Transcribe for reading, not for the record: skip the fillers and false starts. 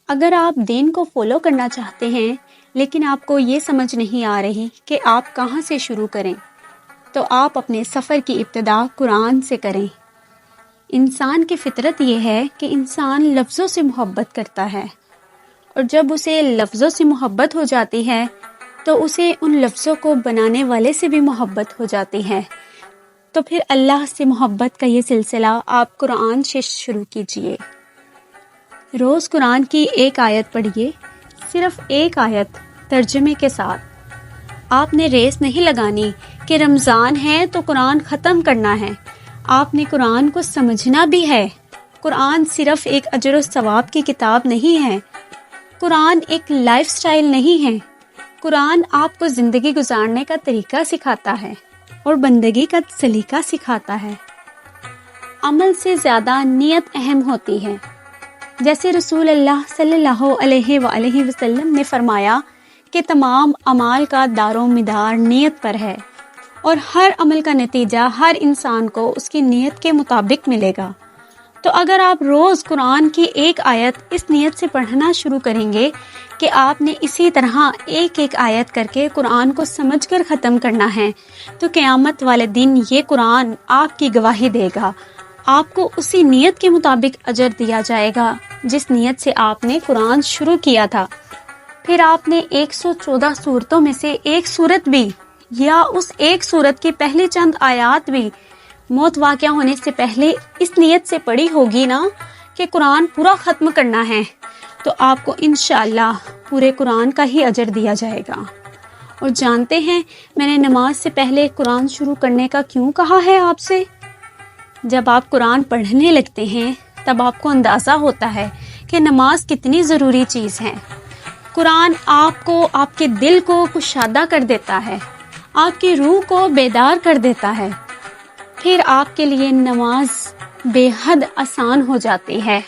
اگر آپ دین کو فالو کرنا چاہتے ہیں لیکن آپ کو یہ سمجھ نہیں آ رہی کہ آپ کہاں سے شروع کریں، تو آپ اپنے سفر کی ابتدا قرآن سے کریں۔ انسان کی فطرت یہ ہے کہ انسان لفظوں سے محبت کرتا ہے، اور جب اسے لفظوں سے محبت ہو جاتی ہے تو اسے ان لفظوں کو بنانے والے سے بھی محبت ہو جاتی ہے۔ تو پھر اللہ سے محبت کا یہ سلسلہ آپ قرآن سے شروع کیجئے۔ روز قرآن کی ایک آیت پڑھیے، صرف ایک آیت ترجمے کے ساتھ۔ آپ نے ریس نہیں لگانی کہ رمضان ہے تو قرآن ختم کرنا ہے، آپ نے قرآن کو سمجھنا بھی ہے۔ قرآن صرف ایک اجر و ثواب کی کتاب نہیں ہے، قرآن ایک لائف سٹائل نہیں ہے۔ قرآن آپ کو زندگی گزارنے کا طریقہ سکھاتا ہے اور بندگی کا سلیقہ سکھاتا ہے۔ عمل سے زیادہ نیت اہم ہوتی ہے۔ جیسے رسول اللہ صلی اللہ علیہ وآلہ وسلم نے فرمایا کہ تمام اعمال کا دار و مدار نیت پر ہے، اور ہر عمل کا نتیجہ ہر انسان کو اس کی نیت کے مطابق ملے گا۔ تو اگر آپ روز قرآن کی ایک آیت اس نیت سے پڑھنا شروع کریں گے کہ آپ نے اسی طرح ایک ایک آیت کر کے قرآن کو سمجھ کر ختم کرنا ہے، تو قیامت والے دن یہ قرآن آپ کی گواہی دے گا، آپ کو اسی نیت کے مطابق اجر دیا جائے گا جس نیت سے آپ نے قرآن شروع کیا تھا۔ پھر آپ نے 114 سورتوں میں سے ایک سورت بھی یا اس ایک سورت کی پہلی چند آیات بھی موت واقع ہونے سے پہلے اس نیت سے پڑھی ہوگی نا کہ قرآن پورا ختم کرنا ہے، تو آپ کو انشاءاللہ پورے قرآن کا ہی اجر دیا جائے گا۔ اور جانتے ہیں میں نے نماز سے پہلے قرآن شروع کرنے کا کیوں کہا ہے آپ سے؟ جب آپ قرآن پڑھنے لگتے ہیں تب آپ کو اندازہ ہوتا ہے کہ نماز کتنی ضروری چیز ہے۔ قرآن آپ کو، آپ کے دل کو کشادہ کر دیتا ہے، آپ کی روح کو بیدار کر دیتا ہے، پھر آپ کے لیے نماز بے حد آسان ہو جاتی ہے۔